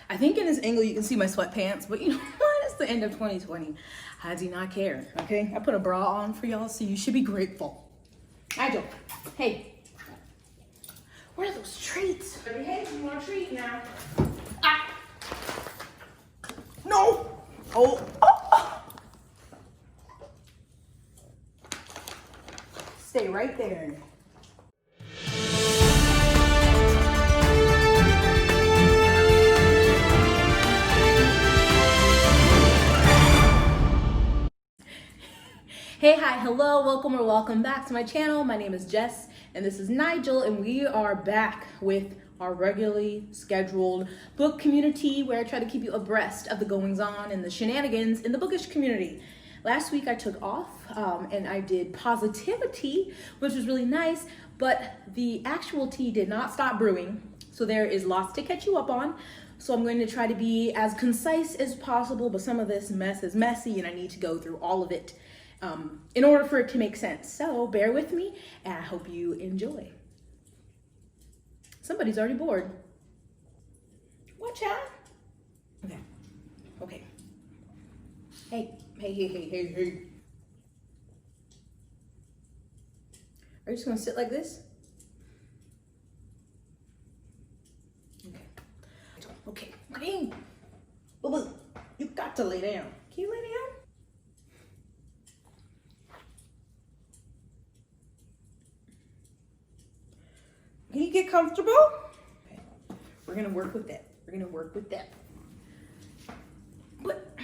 I think in this angle you can see my sweatpants, but you know what? It's the end of 2020. I do not care, okay? I put a bra on for y'all, so you should be grateful. I don't. Hey, where are those treats? Hey, you want a treat now? Ah! No! Oh! Stay right there. Hey, hi, hello, welcome or welcome back to my channel. My name is Jess and this is Nigel, and we are back with our regularly scheduled book community where I try to keep you abreast of the goings on and the shenanigans in the bookish community. Last week I took off and I did positivity, which was really nice, but the actual tea did not stop brewing. So there is lots to catch you up on. So I'm going to try to be as concise as possible, but some of this mess is messy and I need to go through all of it in order for it to make sense. So bear with me and I hope you enjoy. Somebody's already bored. Watch out. Okay. Okay. Hey. Are you just gonna sit like this? Okay. Okay. Boo-boo. You got to lay down. Can you lay down? Can you get comfortable? Okay. We're gonna work with that. We're gonna work with that. But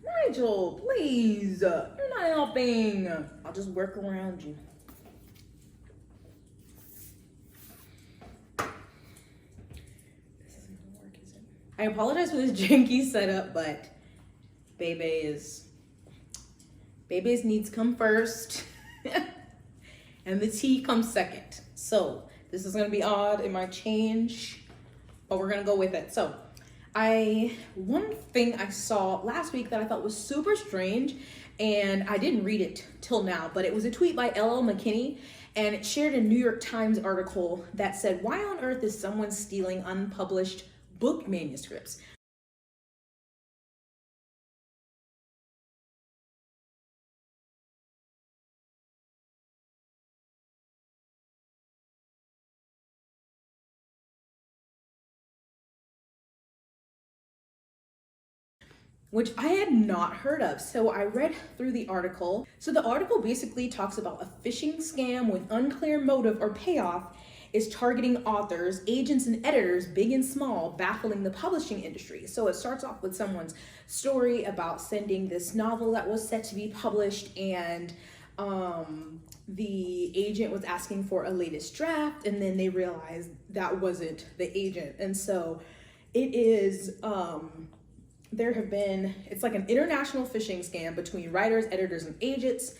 Nigel, please, you're not helping. I'll just work around you. This isn't gonna work, is it? I apologize for this janky setup, but Bebe's needs come first. And the tea comes second. So this is gonna be odd, it might change, but we're gonna go with it. So one thing I saw last week that I thought was super strange, and I didn't read it till now, but it was a tweet by LL McKinney, and it shared a New York Times article that said, "Why on earth is someone stealing unpublished book manuscripts?" Which I had not heard of. So I read through the article. So the article basically talks about a phishing scam with unclear motive or payoff is targeting authors, agents, and editors, big and small, baffling the publishing industry. So it starts off with someone's story about sending this novel that was set to be published, and the agent was asking for a latest draft, and then they realized that wasn't the agent. And so it is, it's like an international phishing scam between writers, editors, and agents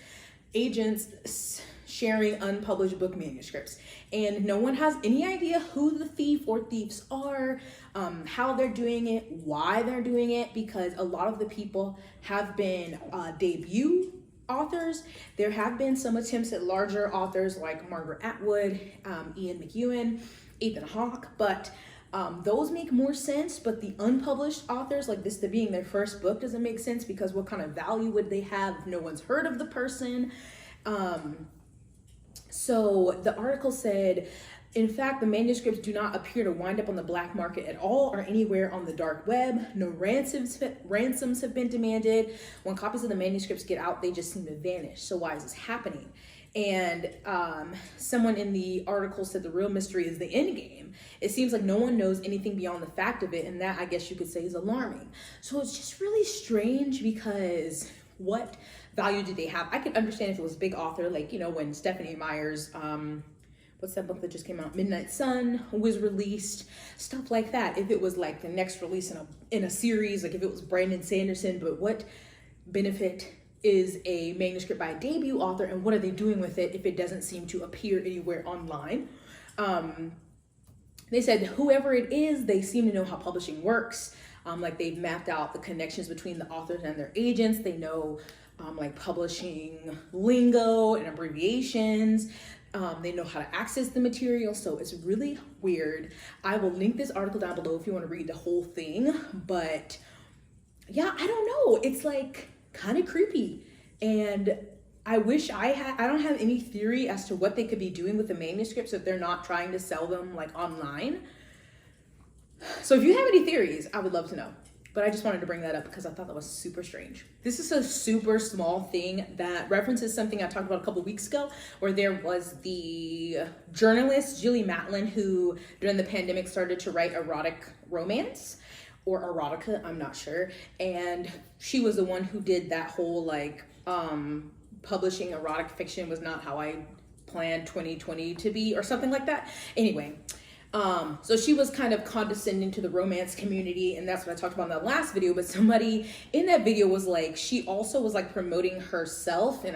sharing unpublished book manuscripts. And no one has any idea who the thief or thieves are, how they're doing it, why they're doing it, because a lot of the people have been debut authors. There have been some attempts at larger authors like Margaret Atwood, Ian McEwan, Ethan Hawke, but those make more sense. But the unpublished authors, like this being their first book, doesn't make sense, because what kind of value would they have if no one's heard of the person? So the article said, in fact, the manuscripts do not appear to wind up on the black market at all or anywhere on the dark web. No ransoms have been demanded. When copies of the manuscripts get out, they just seem to vanish. So why is this happening? And someone in the article said the real mystery is the end game. It seems like no one knows anything beyond the fact of it, and that, I guess you could say, is alarming. So it's just really strange, because what value do they have? I could understand if it was a big author, like, you know, when Stephanie Meyer's, what's that book that just came out? Midnight Sun was released, stuff like that. If it was like the next release in a series, like if it was Brandon Sanderson, but what benefit is a manuscript by a debut author, and what are they doing with it if it doesn't seem to appear anywhere online? They said whoever it is, they seem to know how publishing works. Like they've mapped out the connections between the authors and their agents. They know like publishing lingo and abbreviations. They know how to access the material, so it's really weird. I will link this article down below if you want to read the whole thing, but yeah, I don't know. It's like kind of creepy, and I wish I don't have any theory as to what they could be doing with the manuscripts if they're not trying to sell them like online. So if you have any theories, I would love to know. But I just wanted to bring that up because I thought that was super strange. This is a super small thing that references something I talked about a couple weeks ago, where there was the journalist, Julie Matlin, who during the pandemic started to write erotic romance or erotica, I'm not sure. And she was the one who did that whole like, publishing erotic fiction was not how I planned 2020 to be or something like that. Anyway. So she was kind of condescending to the romance community, and that's what I talked about in that last video, but somebody in that video was like, she also was like promoting herself, and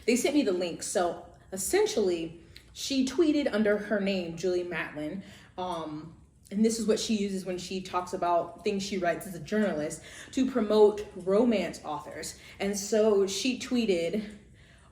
they sent me the link. So essentially she tweeted under her name, Julie Matlin, and this is what she uses when she talks about things she writes as a journalist to promote romance authors. And so she tweeted,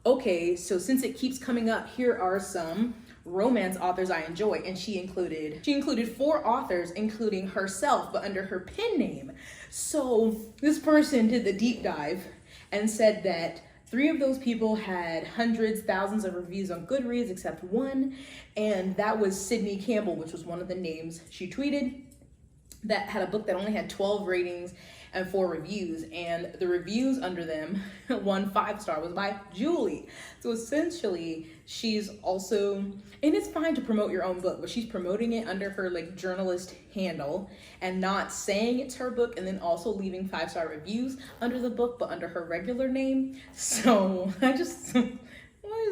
okay, so since it keeps coming up, here are some romance authors I enjoy, and she included 4 authors, including herself, but under her pen name. So this person did the deep dive and said that 3 of those people had hundreds, thousands of reviews on Goodreads except one, and that was Sydney Campbell, which was one of the names she tweeted, that had a book that only had 12 ratings and 4 reviews, and the reviews under them, one 5-star was by Julie. So essentially she's also, and it's fine to promote your own book, but she's promoting it under her like journalist handle and not saying it's her book, and then also leaving 5-star reviews under the book but under her regular name. So I just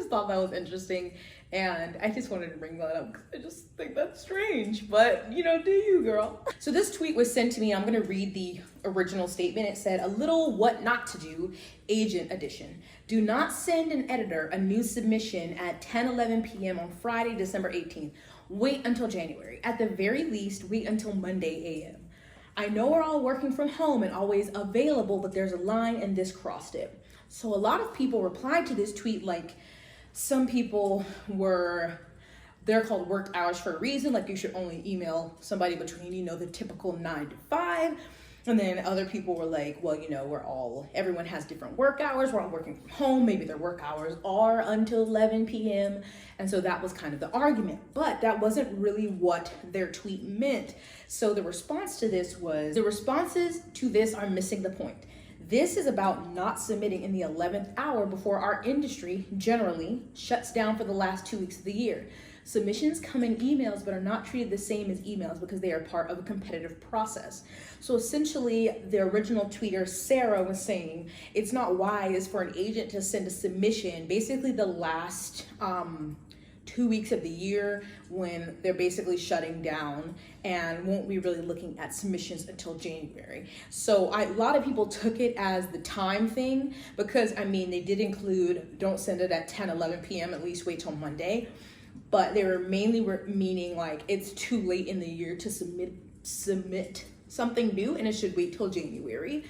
thought that was interesting, and I just wanted to bring that up because I just think that's strange, but you know, do you, girl? So this tweet was sent to me. I'm gonna read the original statement. It said, a little what not to do, agent edition. Do not send an editor a new submission at 10:11 p.m. on Friday, December 18th. Wait until January. At the very least, wait until Monday a.m. I know we're all working from home and always available, but there's a line and this crossed it. So a lot of people replied to this tweet like, some people they're called work hours for a reason, like you should only email somebody between, you know, the typical 9 to 5. And then other people were like, well, you know, everyone has different work hours. We're all working from home. Maybe their work hours are until 11 p.m. And so that was kind of the argument, but that wasn't really what their tweet meant. So the response to this was, the responses to this are missing the point. This is about not submitting in the 11th hour before our industry generally shuts down for the last 2 weeks of the year. Submissions come in emails but are not treated the same as emails because they are part of a competitive process. So essentially, the original tweeter, Sarah, was saying it's not wise for an agent to send a submission basically the last 2 weeks of the year when they're basically shutting down and won't be really looking at submissions until January. So a lot of people took it as the time thing because, I mean, they did include don't send it at 10-11 p.m., at least wait till Monday. But they were mainly meaning like it's too late in the year to submit something new and it should wait till January.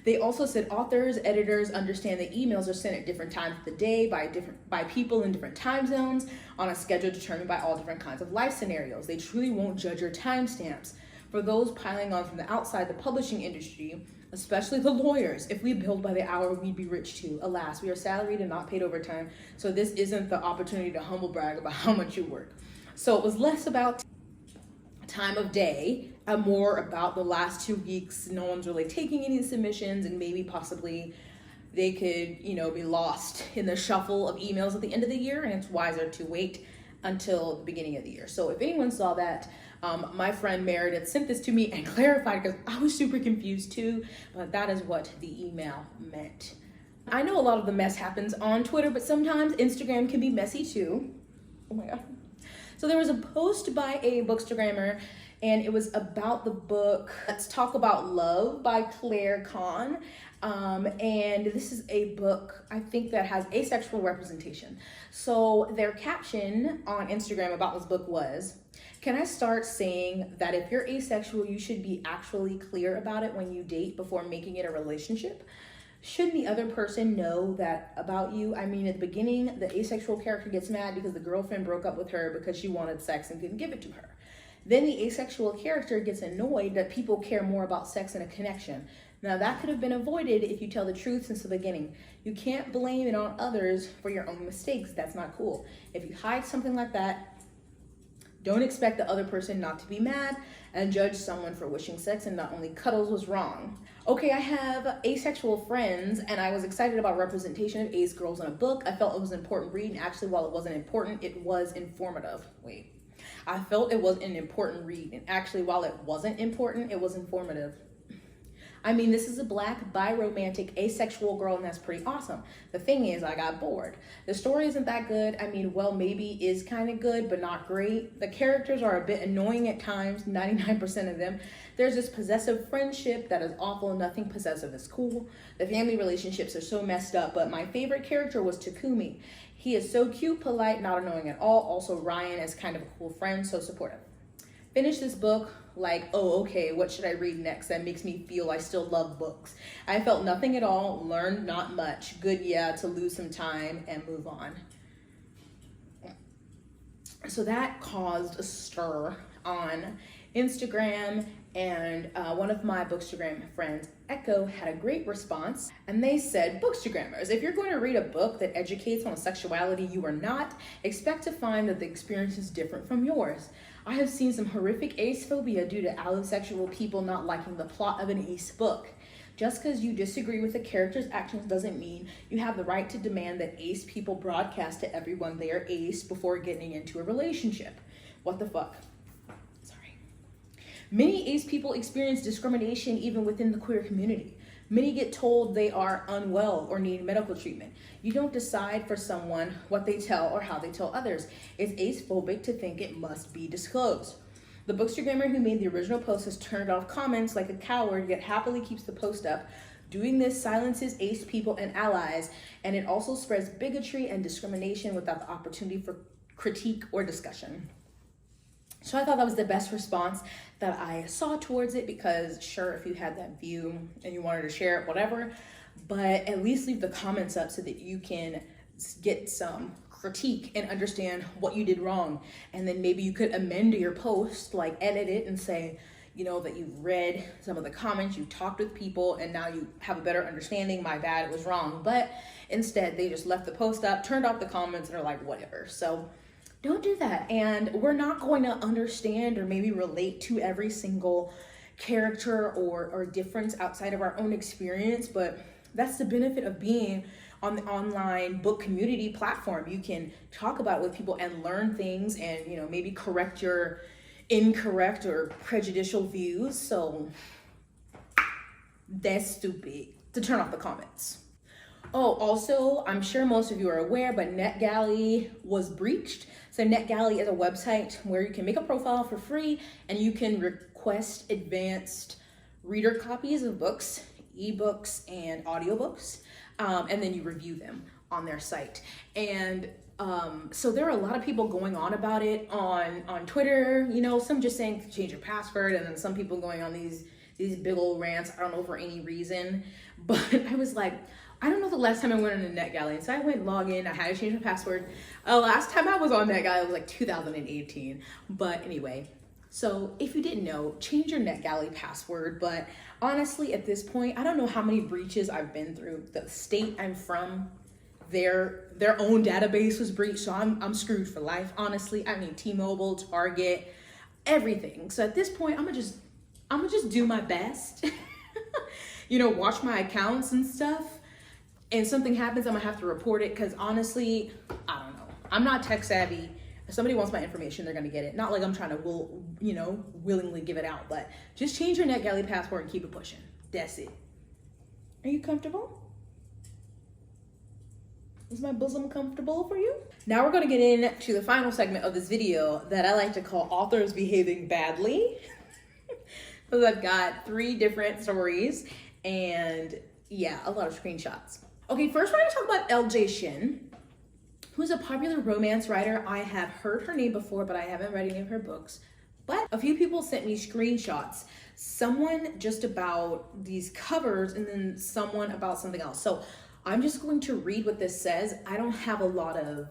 They also said authors, editors understand that emails are sent at different times of the day by people in different time zones on a schedule determined by all different kinds of life scenarios. They truly won't judge your timestamps. For those piling on from the outside the publishing industry, especially the lawyers, if we billed by the hour, we'd be rich too. Alas, we are salaried and not paid overtime, so this isn't the opportunity to humble brag about how much you work. So it was less about time of day and more about the last 2 weeks. No one's really taking any submissions, and maybe possibly they could, you know, be lost in the shuffle of emails at the end of the year, and it's wiser to wait until the beginning of the year. So if anyone saw that, my friend Meredith sent this to me and clarified because I was super confused too, but that is what the email meant. I know a lot of the mess happens on Twitter, but sometimes Instagram can be messy too. Oh my God. So there was a post by a bookstagrammer, and it was about the book Let's Talk About Love by Claire Kahn. And this is a book, I think, that has asexual representation. So their caption on Instagram about this book was, can I start saying that if you're asexual, you should be actually clear about it when you date before making it a relationship? Shouldn't the other person know that about you? I mean, at the beginning, the asexual character gets mad because the girlfriend broke up with her because she wanted sex and couldn't give it to her. Then the asexual character gets annoyed that people care more about sex and a connection. Now, that could have been avoided if you tell the truth since the beginning. You can't blame it on others for your own mistakes. That's not cool. If you hide something like that, don't expect the other person not to be mad and judge someone for wishing sex and not only cuddles was wrong. Okay, I have asexual friends and I was excited about representation of ace girls in a book. I felt it was an important read, and actually while it wasn't important, it was informative. I felt it was an important read, and actually while it wasn't important, it was informative. I mean, this is a Black, bi-romantic, asexual girl, and that's pretty awesome. The thing is, I got bored. The story isn't that good. I mean, well, maybe is kind of good, but not great. The characters are a bit annoying at times, 99% of them. There's this possessive friendship that is awful. Nothing possessive is cool. The family relationships are so messed up, but my favorite character was Takumi. He is so cute, polite, not annoying at all. Also, Ryan is kind of a cool friend, so supportive. Finish this book like, oh, okay, what should I read next that makes me feel I still love books? I felt nothing at all, learned not much. Good, yeah, to lose some time and move on. So that caused a stir on Instagram, and one of my Bookstagram friends, Echo, had a great response, and they said, Bookstagrammers, if you're going to read a book that educates on sexuality you are not, expect to find that the experience is different from yours. I have seen some horrific ace phobia due to allosexual people not liking the plot of an ace book. Just because you disagree with the character's actions doesn't mean you have the right to demand that ace people broadcast to everyone they are ace before getting into a relationship. What the fuck? Sorry. Many ace people experience discrimination even within the queer community. Many get told they are unwell or need medical treatment. You don't decide for someone what they tell or how they tell others. It's ace-phobic to think it must be disclosed. The Bookstagrammer who made the original post has turned off comments like a coward, yet happily keeps the post up. Doing this silences ace people and allies, and it also spreads bigotry and discrimination without the opportunity for critique or discussion. So I thought that was the best response that I saw towards it, because sure, if you had that view and you wanted to share it, whatever, but at least leave the comments up so that you can get some critique and understand what you did wrong. And then maybe you could amend your post, like edit it and say, you know, that you've read some of the comments, you've talked with people, and now you have a better understanding. My bad, it was wrong. But instead, they just left the post up, turned off the comments, and are like, whatever. So don't do that. And we're not going to understand or maybe relate to every single character or difference outside of our own experience, but that's the benefit of being on the online book community platform. You can talk about it with people and learn things and, you know, maybe correct your incorrect or prejudicial views. So that's stupid to turn off the comments. Oh, also, I'm sure most of you are aware, but NetGalley was breached. So NetGalley is a website where you can make a profile for free and you can request advanced reader copies of books, ebooks, and audiobooks, and then you review them on their site. And so there are a lot of people going on about it on Twitter, you know, some just saying to change your password, and then some people going on these big old rants, I don't know for any reason. But I was like, I don't know the last time I went on a NetGalley. So I went log in, I had to change my password. Last time I was on NetGalley was like 2018. But anyway, so if you didn't know, change your NetGalley password. But honestly, at this point, I don't know how many breaches I've been through. The state I'm from, their own database was breached, so I'm screwed for life, honestly. I mean, T-Mobile, Target, everything. So at this point, I'm gonna just do my best. You know, watch my accounts and stuff. And something happens, I'm gonna have to report it, because honestly, I don't know. I'm not tech savvy. If somebody wants my information, they're gonna get it. Not like I'm trying to willingly give it out, but just change your NetGalley password and keep it pushing. That's it. Are you comfortable? Is my bosom comfortable for you? Now we're gonna get into the final segment of this video that I like to call authors behaving badly. Because I've got 3 different stories and yeah, a lot of screenshots. Okay, first we're gonna talk about LJ Shen, who's a popular romance writer. I have heard her name before, but I haven't read any of her books. But a few people sent me screenshots. Someone just about these covers and then someone about something else. So I'm just going to read what this says. I don't have a lot of,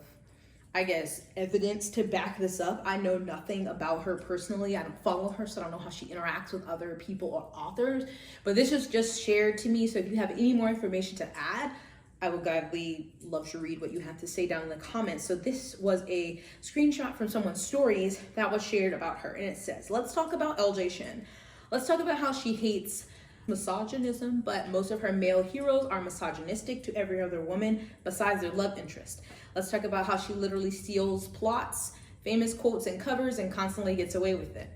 I guess, evidence to back this up. I know nothing about her personally. I don't follow her, so I don't know how she interacts with other people or authors. But this is just shared to me. So if you have any more information to add, I would gladly love to read what you have to say down in the comments. So this was a screenshot from someone's stories that was shared about her. And it says, let's talk about LJ Shen. Let's talk about how she hates misogynism, but most of her male heroes are misogynistic to every other woman besides their love interest. Let's talk about how she literally steals plots, famous quotes and covers and constantly gets away with it.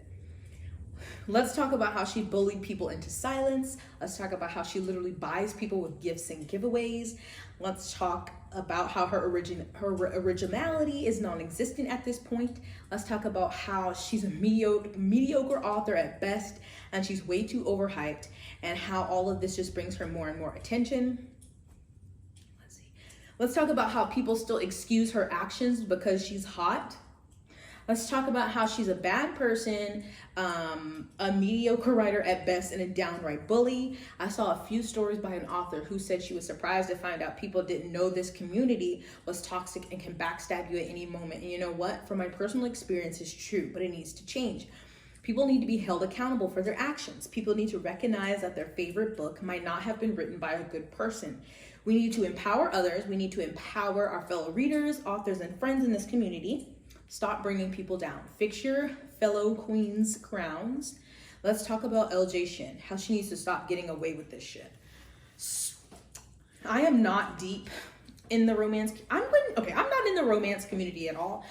Let's talk about how she bullied people into silence. Let's talk about how she literally buys people with gifts and giveaways. Let's talk about how her originality is non-existent at this point. Let's talk about how she's a mediocre author at best and she's way too overhyped, and how all of this just brings her more and more attention. Let's talk about how people still excuse her actions because she's hot. Let's talk about how she's a bad person, a mediocre writer at best, and a downright bully. I saw a few stories by an author who said she was surprised to find out people didn't know this community was toxic and can backstab you at any moment. And you know what? From my personal experience, it's true, but it needs to change. People need to be held accountable for their actions. People need to recognize that their favorite book might not have been written by a good person. We need to empower others. We need to empower our fellow readers, authors, and friends in this community. Stop bringing people down. Fix your fellow queens' crowns. Let's talk about LJ Shen, how she needs to stop getting away with this shit. I am not deep in the romance. I'm not in the romance community at all.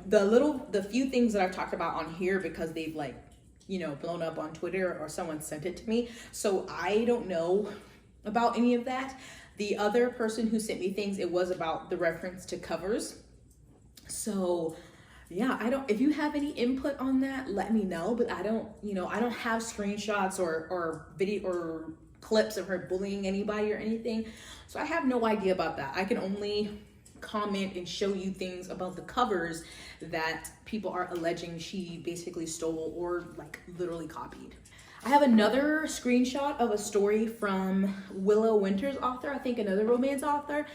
The few things that I've talked about on here because they've blown up on Twitter or someone sent it to me. So I don't know about any of that. The other person who sent me things, it was about the reference to covers. So yeah, if you have any input on that, let me know, but I don't have screenshots or video or clips of her bullying anybody or anything. So I have no idea about that. I can only comment and show you things about the covers that people are alleging she basically stole or literally copied. I have another screenshot of a story from Willow Winter's author, I think another romance author.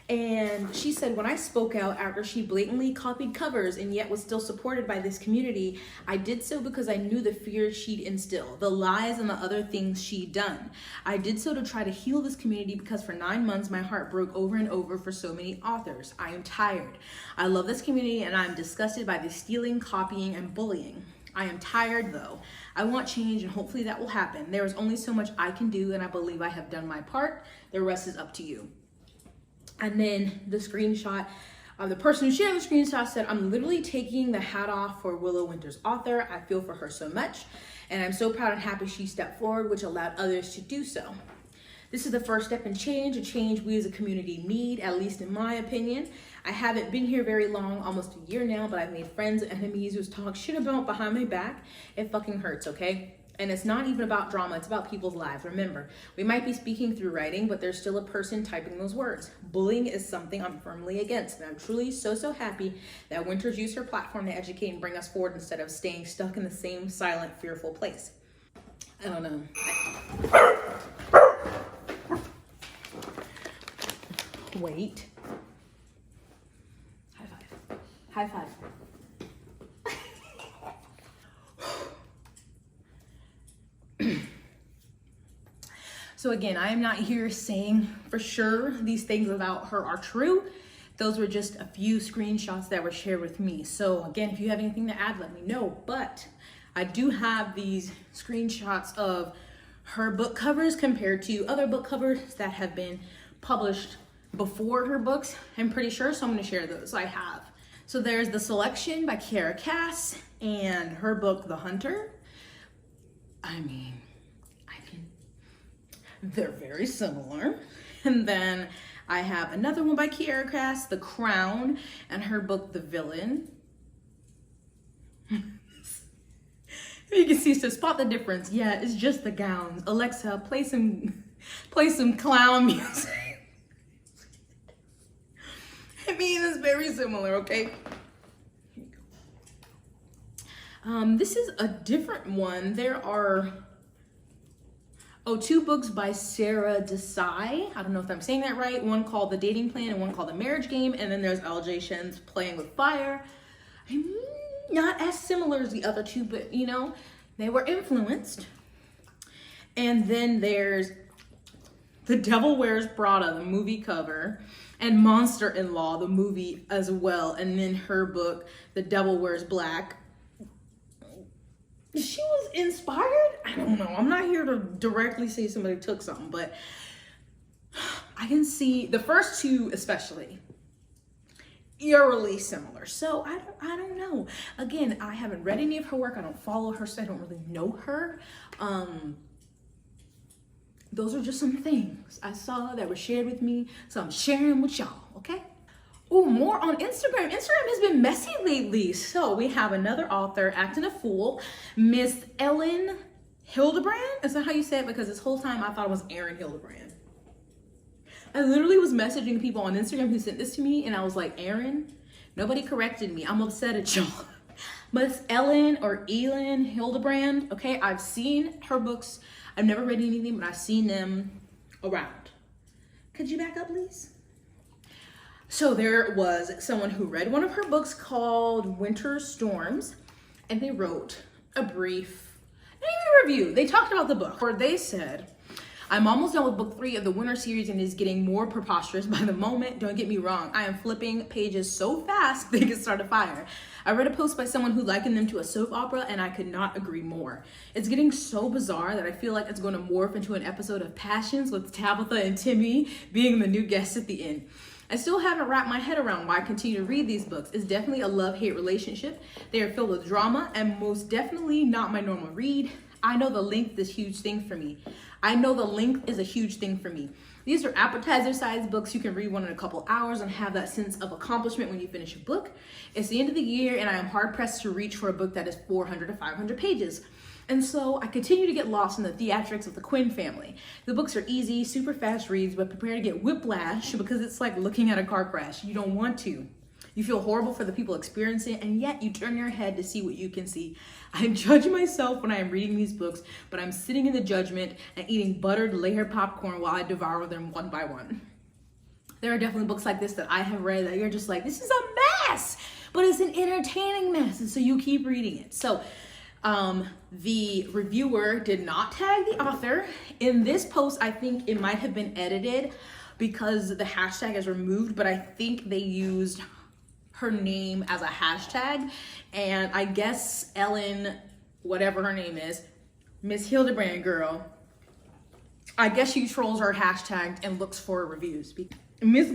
And she said, when I spoke out after she blatantly copied covers and yet was still supported by this community, I did so because I knew the fear she'd instill, the lies and the other things she'd done. I did so to try to heal this community because for 9 months, my heart broke over and over for so many authors. I am tired. I love this community and I'm disgusted by the stealing, copying, and bullying. I am tired though. I want change and hopefully that will happen. There is only so much I can do and I believe I have done my part. The rest is up to you. And then the screenshot, the person who shared the screenshot said, I'm literally taking the hat off for Willow Winter's author. I feel for her so much and I'm so proud and happy she stepped forward, which allowed others to do so. This is the first step in change, a change we as a community need, at least in my opinion. I haven't been here very long, almost a year now, but I've made friends and enemies who talk shit about behind my back. It fucking hurts, okay? And it's not even about drama, it's about people's lives. Remember, we might be speaking through writing, but there's still a person typing those words. Bullying is something I'm firmly against, and I'm truly so happy that Winters used her platform to educate and bring us forward instead of staying stuck in the same silent, fearful place. I don't know. Wait. High five. High five. So again, I am not here saying for sure these things about her are true. Those were just a few screenshots that were shared with me. So again, if you have anything to add, let me know. But I do have these screenshots of her book covers compared to other book covers that have been published before her books, I'm pretty sure, so I'm gonna share those. I have. So there's The Selection by Kiara Cass and her book, The Hunter. They're very similar. And then I have another one by Kiara Cass, The Crown, and her book, The Villain. You can see, to spot the difference, yeah, it's just the gowns. Alexa, play some clown music. It's very similar, okay? This is a different one. There are, two books by Sarah Desai. I don't know if I'm saying that right. One called The Dating Plan and one called The Marriage Game. And then there's LJ Shen's Playing with Fire. Not as similar as the other two, but you know, they were influenced. And then there's The Devil Wears Prada, the movie cover, and Monster-in-Law, the movie as well. And then her book, The Devil Wears Black. She was inspired? I don't know. I'm not here to directly say somebody took something, but I can see the first two especially eerily similar. So I don't know. Again, I haven't read any of her work. I don't follow her, so I don't really know her. Those are just some things I saw that were shared with me, so I'm sharing with y'all, okay? Oh, more on Instagram. Instagram has been messy lately. So we have another author acting a fool, Miss Elin Hilderbrand. Is that how you say it? Because this whole time I thought it was Elin Hilderbrand. I literally was messaging people on Instagram who sent this to me, and I was like, Erin? Nobody corrected me. I'm upset at y'all. Miss Elin or Elin Hilderbrand, okay? I've seen her books. I've never read anything, but I've seen them around. Could you back up, please? So there was someone who read one of her books called Winter Storms, and they wrote a brief, not even a review. They talked about the book, where they said, I'm almost done with book 3 of the Winter series and is getting more preposterous by the moment. Don't get me wrong. I am flipping pages so fast they can start a fire. I read a post by someone who likened them to a soap opera, and I could not agree more. It's getting so bizarre that I feel like it's going to morph into an episode of Passions with Tabitha and Timmy being the new guests at the end. I still haven't wrapped my head around why I continue to read these books. It's definitely a love-hate relationship. They are filled with drama and most definitely not my normal read. I know the length is a huge thing for me. These are appetizer-sized books. You can read one in a couple hours and have that sense of accomplishment when you finish a book. It's the end of the year and I am hard-pressed to reach for a book that is 400 to 500 pages. And so I continue to get lost in the theatrics of the Quinn family. The books are easy, super fast reads, but prepare to get whiplash because it's like looking at a car crash. You don't want to. You feel horrible for the people experiencing it, and yet you turn your head to see what you can see. I judge myself when I am reading these books, but I'm sitting in the judgment and eating buttered layered popcorn while I devour them one by one. There are definitely books like this that I have read that you're just like, this is a mess, but it's an entertaining mess, and so you keep reading it. So the reviewer did not tag the author. In this post, I think it might have been edited because the hashtag is removed, but I think they used her name as a hashtag. And I guess Ellen, whatever her name is, Miss Hildebrand girl, I guess she trolls her hashtag and looks for reviews. Miss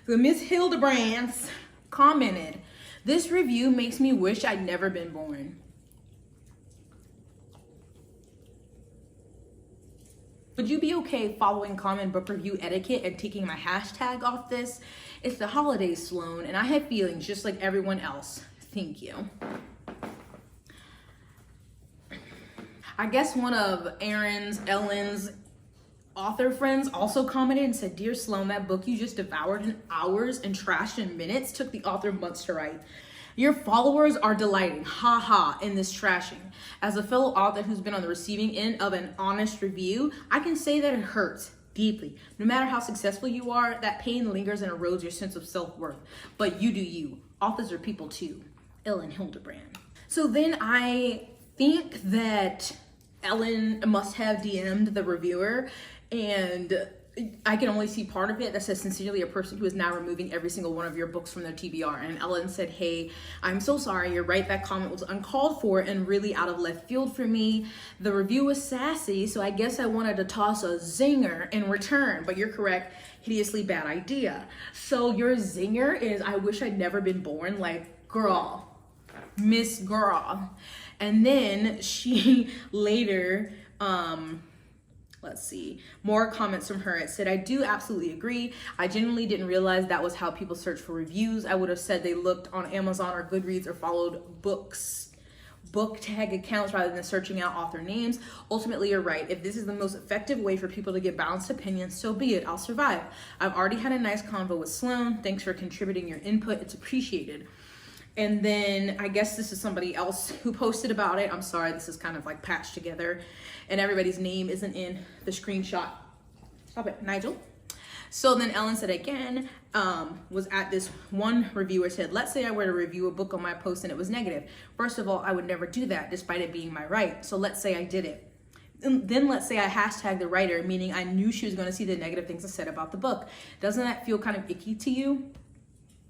Hildebrands commented, this review makes me wish I'd never been born. Would you be okay following common book review etiquette and taking my hashtag off this? It's the holidays, Sloan, and I have feelings just like everyone else. Thank you. I guess one of Ellen's author friends also commented and said, Dear Sloan, that book you just devoured in hours and trashed in minutes took the author months to write. Your followers are delighting, haha, in this trashing. As a fellow author who's been on the receiving end of an honest review, I can say that it hurts deeply. No matter how successful you are, that pain lingers and erodes your sense of self-worth. But you do you. Authors are people too. Elin Hilderbrand. So then I think that Ellen must have DM'd the reviewer, and I can only see part of it that says, sincerely, a person who is now removing every single one of your books from their TBR. And Ellen said, hey, I'm so sorry. You're right. That comment was uncalled for and really out of left field for me. The review was sassy, so I guess I wanted to toss a zinger in return. But you're correct. Hideously bad idea. So your zinger is, I wish I'd never been born. Like, girl, Miss Girl. And then she later, let's see, more comments from her. It said, I do absolutely agree. I genuinely didn't realize that was how people search for reviews. I would have said they looked on Amazon or Goodreads or followed book tag accounts rather than searching out author names. Ultimately, you're right. If this is the most effective way for people to get balanced opinions, so be it. I'll survive. I've already had a nice convo with Sloan. Thanks for contributing your input. It's appreciated. And then I guess this is somebody else who posted about it. I'm sorry, this is kind of like patched together and everybody's name isn't in the screenshot. Stop it, Nigel. So then Ellen said again, was at this one reviewer said, let's say I were to review a book on my post and it was negative. First of all, I would never do that despite it being my right. So let's say I did it. And then let's say I hashtagged the writer, meaning I knew she was going to see the negative things I said about the book. Doesn't that feel kind of icky to you?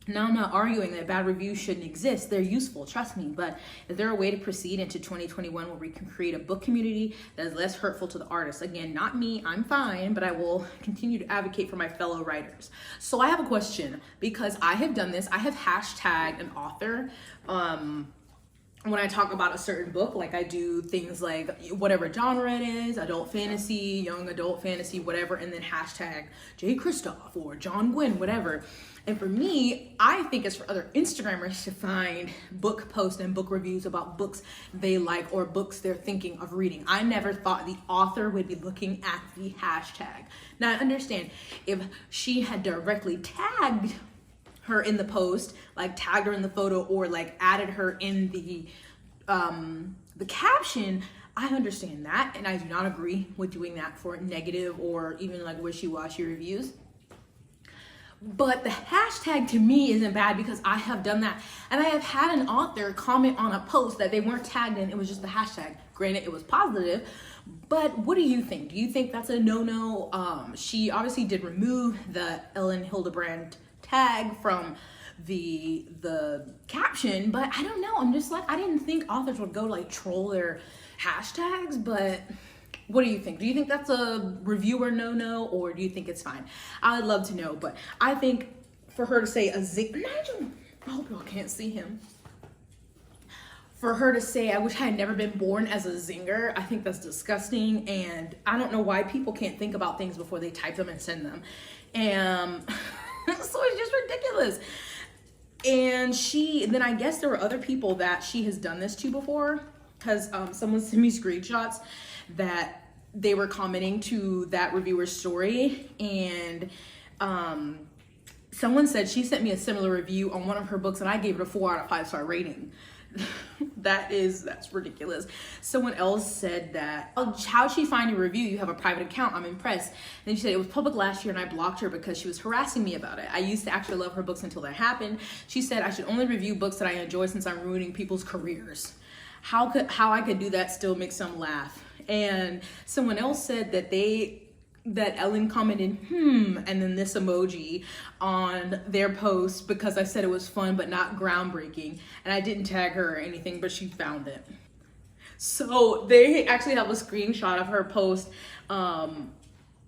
Now, I'm not arguing that bad reviews shouldn't exist. They're useful, trust me. But is there a way to proceed into 2021 where we can create a book community that is less hurtful to the artist? Again, not me, I'm fine, but I will continue to advocate for my fellow writers. So I have a question, because I have done this. I have hashtagged an author when I talk about a certain book. Like I do things like whatever genre it is, adult fantasy, young adult fantasy, whatever, and then hashtag J. Kristoff or John Gwynn, whatever. And for me, I think it's for other Instagrammers to find book posts and book reviews about books they like or books they're thinking of reading. I never thought the author would be looking at the hashtag. Now I understand if she had directly tagged her in the post, like tagged her in the photo or like added her in the caption, I understand that, and I do not agree with doing that for negative or even like wishy-washy reviews. But the hashtag to me isn't bad because I have done that. And I have had an author comment on a post that they weren't tagged in, it was just the hashtag. Granted, it was positive, but what do you think? Do you think that's a no-no? She obviously did remove the Elin Hilderbrand tag from the caption, but I don't know. I'm just like, I didn't think authors would go like troll their hashtags, but what do you think? Do you think that's a reviewer no-no, or do you think it's fine? I would love to know, but I think for her to say Nigel, I hope y'all can't see him. For her to say, I wish I had never been born as a zinger, I think that's disgusting, and I don't know why people can't think about things before they type them and send them. And so it's just ridiculous. And then I guess there were other people that she has done this to before, because someone sent me screenshots that they were commenting to that reviewer's story, and someone said she sent me a similar review on one of her books and I gave it a 4 out of 5 star rating. That's ridiculous. Someone else said that, how'd she find your review? You have a private account, I'm impressed. And then she said it was public last year and I blocked her because she was harassing me about it. I used to actually love her books until that happened. She said I should only review books that I enjoy since I'm ruining people's careers. How I could do that still makes them laugh. And someone else said that Ellen commented, and then this emoji on their post because I said it was fun but not groundbreaking. And I didn't tag her or anything, but she found it. So they actually have a screenshot of her post.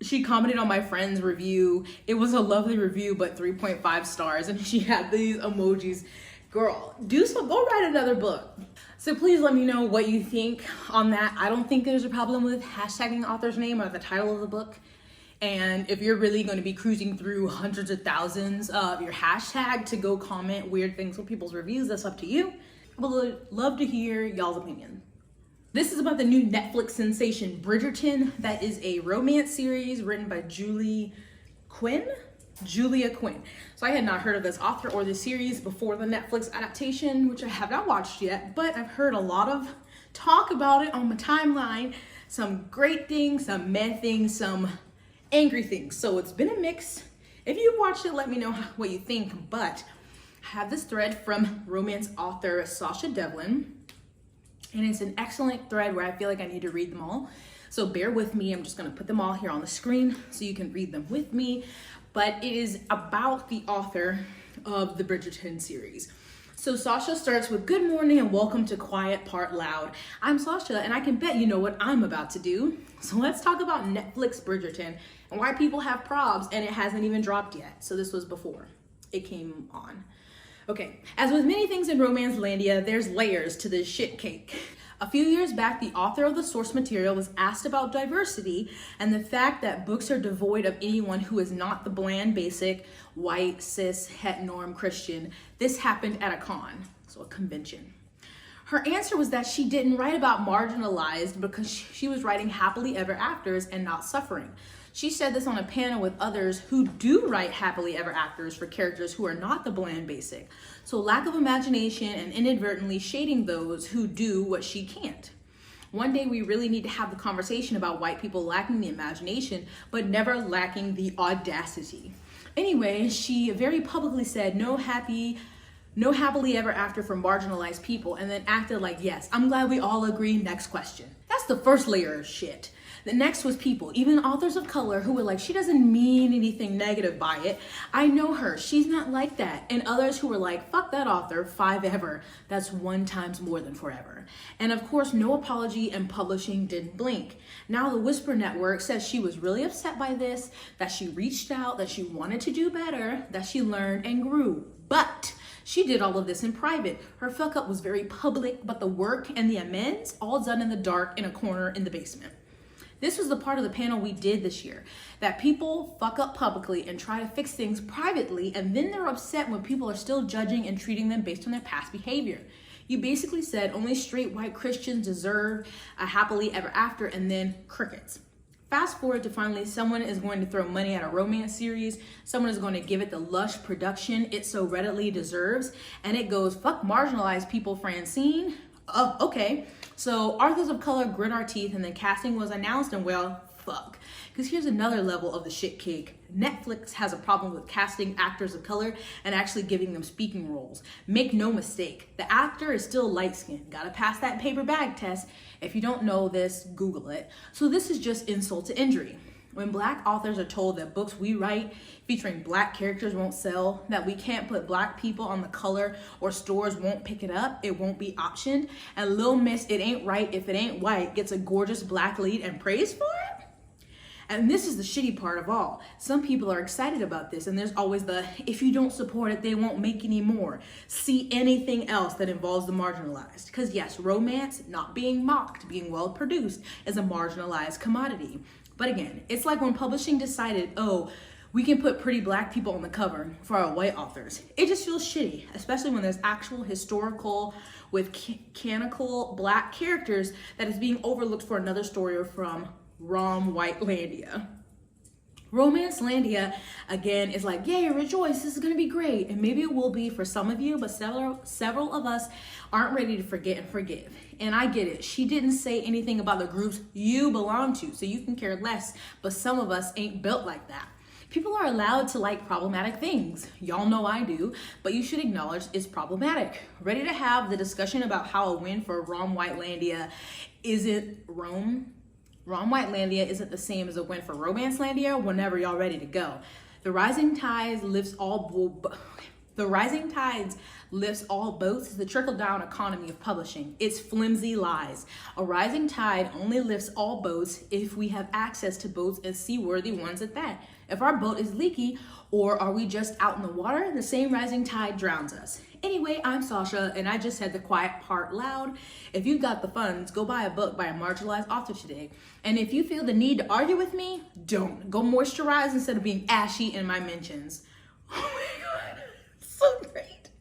She commented on my friend's review. It was a lovely review, but 3.5 stars. And she had these emojis. Girl, go write another book. So please let me know what you think on that. I don't think there's a problem with hashtagging the author's name or the title of the book. And if you're really going to be cruising through hundreds of thousands of your hashtag to go comment weird things with people's reviews, that's up to you. I would love to hear y'all's opinion. This is about the new Netflix sensation Bridgerton. That is a romance series written by Julia Quinn. So I had not heard of this author or this series before the Netflix adaptation, which I have not watched yet, but I've heard a lot of talk about it on my timeline. Some great things, some meh things, some angry things. So it's been a mix. If you watched it, let me know what you think. But I have this thread from romance author Sasha Devlin, and it's an excellent thread where I feel like I need to read them all. So bear with me. I'm just going to put them all here on the screen so you can read them with me. But it is about the author of the Bridgerton series. So Sasha starts with, good morning and welcome to Quiet Part Loud. I'm Sasha and I can bet you know what I'm about to do. So let's talk about Netflix Bridgerton and why people have probs and it hasn't even dropped yet. So this was before it came on. Okay, as with many things in Romancelandia, there's layers to this shit cake. A few years back, the author of the source material was asked about diversity and the fact that books are devoid of anyone who is not the bland, basic, white, cis, het norm Christian. This happened at a con, so a convention. Her answer was that she didn't write about marginalized because she was writing happily ever afters and not suffering. She said this on a panel with others who do write happily ever afters for characters who are not the bland basic. So lack of imagination and inadvertently shading those who do what she can't. One day we really need to have the conversation about white people lacking the imagination, but never lacking the audacity. Anyway, she very publicly said no happily ever after for marginalized people, and then acted like, yes, I'm glad we all agree, next question. That's the first layer of shit. The next was people, even authors of color, who were like, she doesn't mean anything negative by it. I know her, she's not like that. And others who were like, fuck that author, 5 ever. That's 1 times more than forever. And of course, no apology, and publishing didn't blink. Now the Whisper Network says she was really upset by this, that she reached out, that she wanted to do better, that she learned and grew. But she did all of this in private. Her fuck up was very public, but the work and the amends all done in the dark in a corner in the basement. This was the part of the panel we did this year, that people fuck up publicly and try to fix things privately, and then they're upset when people are still judging and treating them based on their past behavior. You basically said only straight white Christians deserve a happily ever after, and then crickets. Fast forward to finally someone is going to throw money at a romance series, someone is going to give it the lush production it so readily deserves, and it goes, fuck marginalized people, Francine. Oh, okay. So authors of color grit our teeth, and then casting was announced, and well, fuck. Because here's another level of the shit cake. Netflix has a problem with casting actors of color and actually giving them speaking roles. Make no mistake, the actor is still light-skinned. Gotta pass that paper bag test. If you don't know this, Google it. So this is just insult to injury. When Black authors are told that books we write featuring Black characters won't sell, that we can't put Black people on the color or stores won't pick it up, it won't be optioned, and Lil Miss It Ain't Right If It Ain't White gets a gorgeous Black lead and praise for it? And this is the shitty part of all. Some people are excited about this, and there's always the, if you don't support it, they won't make any more. See anything else that involves the marginalized. Because yes, romance, not being mocked, being well produced, is a marginalized commodity. But again, it's like when publishing decided, oh, we can put pretty Black people on the cover for our white authors. It just feels shitty, especially when there's actual historical with canonical Black characters that is being overlooked for another story from Rom Whitelandia. Romance Landia, again, is like, yay, rejoice, this is gonna be great. And maybe it will be for some of you, but several of us aren't ready to forget and forgive. And I get it. She didn't say anything about the groups you belong to, so you can care less, but some of us ain't built like that. People are allowed to like problematic things. Y'all know I do, but you should acknowledge it's problematic. Ready to have the discussion about how a win for Rom Whitelandia isn't Rom Whitelandia isn't the same as a win for Romancelandia whenever y'all ready to go. The rising tides lifts all boats is the trickle-down economy of publishing. It's flimsy lies. A rising tide only lifts all boats if we have access to boats and seaworthy ones at that. If our boat is leaky, or are we just out in the water, the same rising tide drowns us. Anyway, I'm Sasha, and I just said the quiet part loud. If you've got the funds, go buy a book by a marginalized author today. And if you feel the need to argue with me, don't. Go moisturize instead of being ashy in my mentions. Oh my God, so great.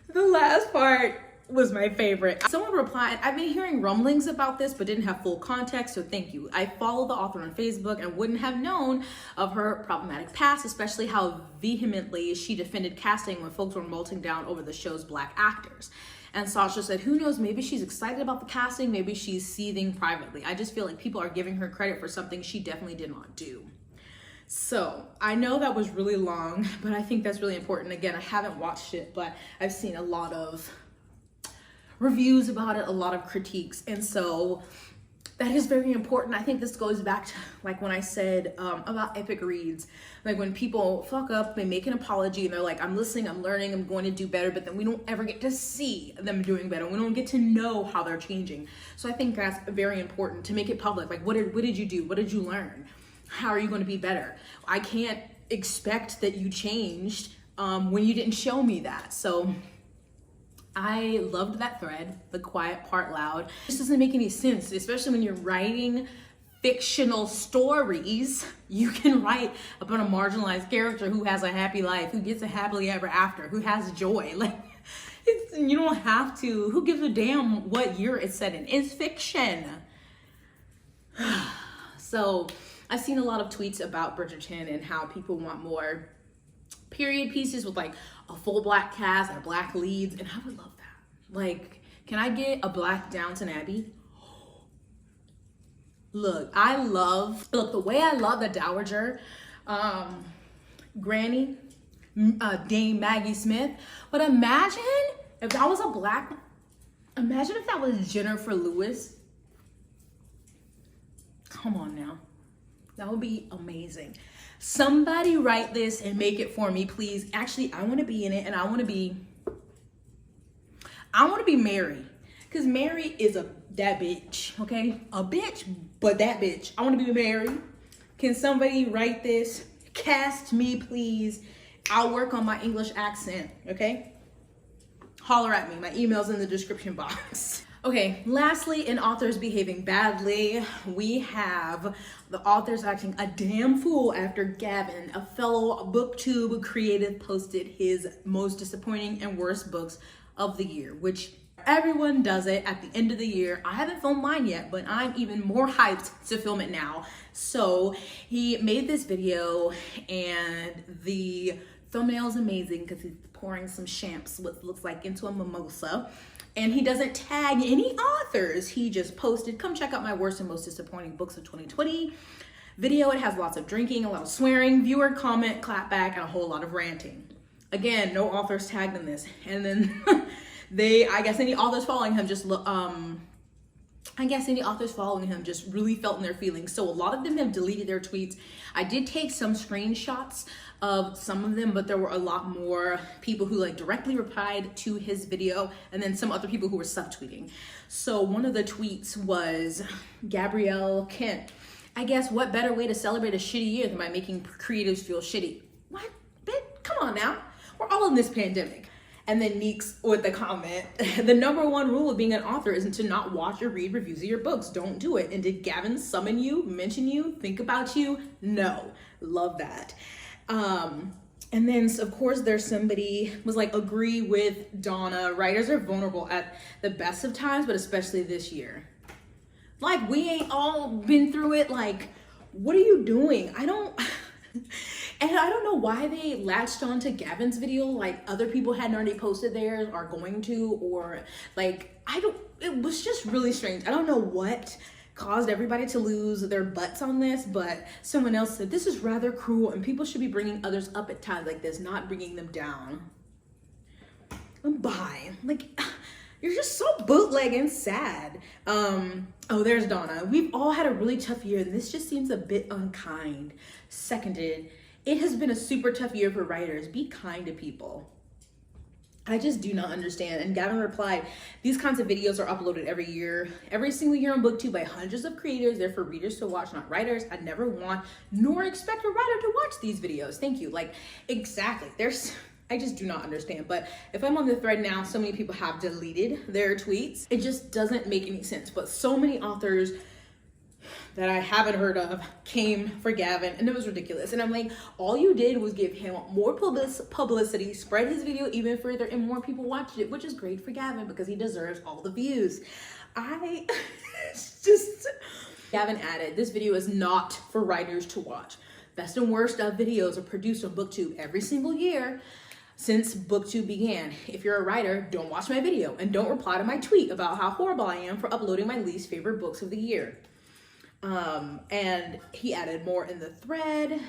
The last part was my favorite. Someone replied, I've been hearing rumblings about this, but didn't have full context, so thank you. I follow the author on Facebook and wouldn't have known of her problematic past, especially how vehemently she defended casting when folks were melting down over the show's Black actors. And Sasha said, who knows, maybe she's excited about the casting, maybe she's seething privately. I just feel like people are giving her credit for something she definitely did not do. So I know that was really long, but I think that's really important. Again, I haven't watched it, but I've seen a lot of reviews about it, a lot of critiques, and so that is very important. I think this goes back to like when I said about epic reads, like when people fuck up, they make an apology and they're like, I'm listening, I'm learning, I'm going to do better, but then we don't ever get to see them doing better. We don't get to know how they're changing. So I think that's very important to make it public. Like what did you do? What did you learn? How are you going to be better? I can't expect that you changed when you didn't show me that. So I loved that thread, the quiet part loud. It just doesn't make any sense, especially when you're writing fictional stories. You can write about a marginalized character who has a happy life, who gets a happily ever after, who has joy. Like, you don't have to. Who gives a damn what year it's set in? It's fiction. So I've seen a lot of tweets about Bridgerton and how people want more period pieces with like a full black cast and black leads, and I would love that. Like, can I get a black Downton Abbey? Look, the way I love the Dowager Granny, Dame Maggie Smith, but imagine if that was imagine if that was Jennifer Lewis. Come on now. That would be amazing. Somebody write this and make it for me, please. Actually, I want to be in it, and I want to be Mary, because Mary is that bitch, okay? A bitch, but that bitch. I want to be Mary. Can somebody write this? Cast me, please. I'll work on my English accent, okay? Holler at me. My email's in the description box. Okay, lastly, in authors behaving badly, we have the authors acting a damn fool after Gavin, a fellow booktube creative, posted his most disappointing and worst books of the year, which everyone does it at the end of the year. I haven't filmed mine yet, but I'm even more hyped to film it now. So he made this video, and the thumbnail is amazing because he's pouring some champs, what looks like, into a mimosa. And he doesn't tag any authors. He just posted, come check out my worst and most disappointing books of 2020 video. It has lots of drinking, a lot of swearing, viewer comment, clap back, and a whole lot of ranting. Again, no authors tagged in this. And then I guess any authors following him just really felt in their feelings. So a lot of them have deleted their tweets. I did take some screenshots of some of them, but there were a lot more people who like directly replied to his video, and then some other people who were subtweeting. So one of the tweets was Gabrielle Kent. I guess what better way to celebrate a shitty year than by making creatives feel shitty? What? Bitch, come on now. We're all in this pandemic. And then Neeks with the comment, the number one rule of being an author isn't to not watch or read reviews of your books. Don't do it. And did Gavin summon you, mention you, think about you? No. Love that. And then of course there's somebody was like, agree with Donna. Writers are vulnerable at the best of times, but especially this year. Like, we ain't all been through it. Like, what are you doing? And I don't know why they latched on to Gavin's video, like other people hadn't already posted theirs, are going to, or like, it was just really strange. I don't know what caused everybody to lose their butts on this, but someone else said, this is rather cruel and people should be bringing others up at times like this, not bringing them down. Bye. Like, you're just so bootleg and sad. Oh, there's Donna. We've all had a really tough year, and this just seems a bit unkind. Seconded. It has been a super tough year for writers. Be kind to people. I just do not understand. And Gavin replied, these kinds of videos are uploaded every single year on BookTube by hundreds of creators. They're for readers to watch, not writers. I never want nor expect a writer to watch these videos. Thank you. Like, exactly. I just do not understand. But if I'm on the thread now, so many people have deleted their tweets. It just doesn't make any sense. But so many authors that I haven't heard of came for Gavin, and it was ridiculous. And I'm like, all you did was give him more publicity, spread his video even further, and more people watched it, which is great for Gavin because he deserves all the views. Gavin added, this video is not for writers to watch. Best and worst of videos are produced on BookTube every single year since BookTube began. If you're a writer, don't watch my video and don't reply to my tweet about how horrible I am for uploading my least favorite books of the year. And he added more in the thread.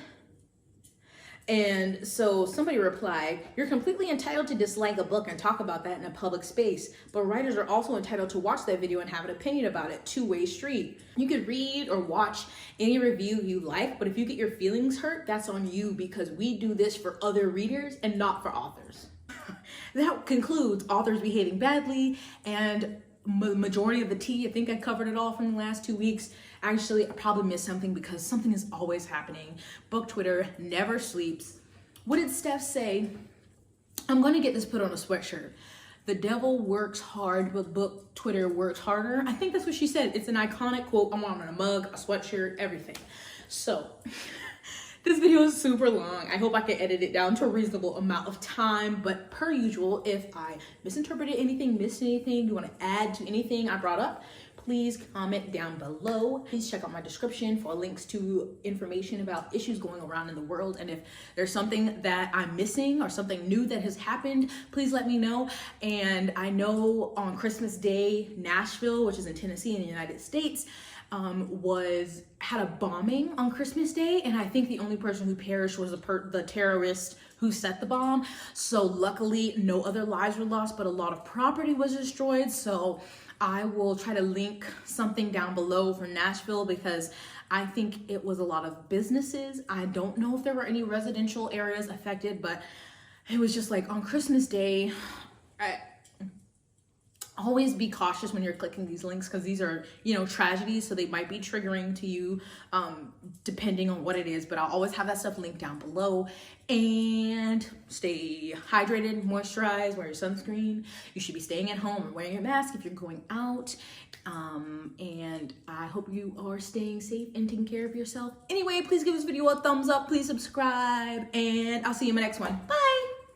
And so somebody replied, you're completely entitled to dislike a book and talk about that in a public space, but writers are also entitled to watch that video and have an opinion about it. Two-way street. You could read or watch any review you like, but if you get your feelings hurt, that's on you, because we do this for other readers and not for authors. That concludes authors behaving badly and majority of the tea. I think I covered it all from the last 2 weeks. Actually, I probably missed something because something is always happening. Book Twitter never sleeps. What did Steph say? I'm going to get this put on a sweatshirt. The devil works hard, but book Twitter works harder. I think that's what she said. It's an iconic quote. I'm on a mug, a sweatshirt, everything. So this video is super long. I hope I can edit it down to a reasonable amount of time, but per usual, if I misinterpreted anything, missed anything, you want to add to anything I brought up, please comment down below. Please check out my description for links to information about issues going around in the world. And if there's something that I'm missing or something new that has happened, please let me know. And I know on Christmas Day, Nashville, which is in Tennessee in the United States, had a bombing on Christmas Day, and I think the only person who perished was the terrorist who set the bomb. So luckily no other lives were lost, but a lot of property was destroyed. So I will try to link something down below for Nashville because I think it was a lot of businesses. I don't know if there were any residential areas affected, but it was just like on Christmas Day. Always be cautious when you're clicking these links because these are, you know, tragedies, so they might be triggering to you depending on what it is, but I'll always have that stuff linked down below. And stay hydrated, moisturize, wear your sunscreen. You should be staying at home or wearing your mask if you're going out. And I hope you are staying safe and taking care of yourself. Anyway, please give this video a thumbs up, please subscribe, and I'll see you in my next one. Bye!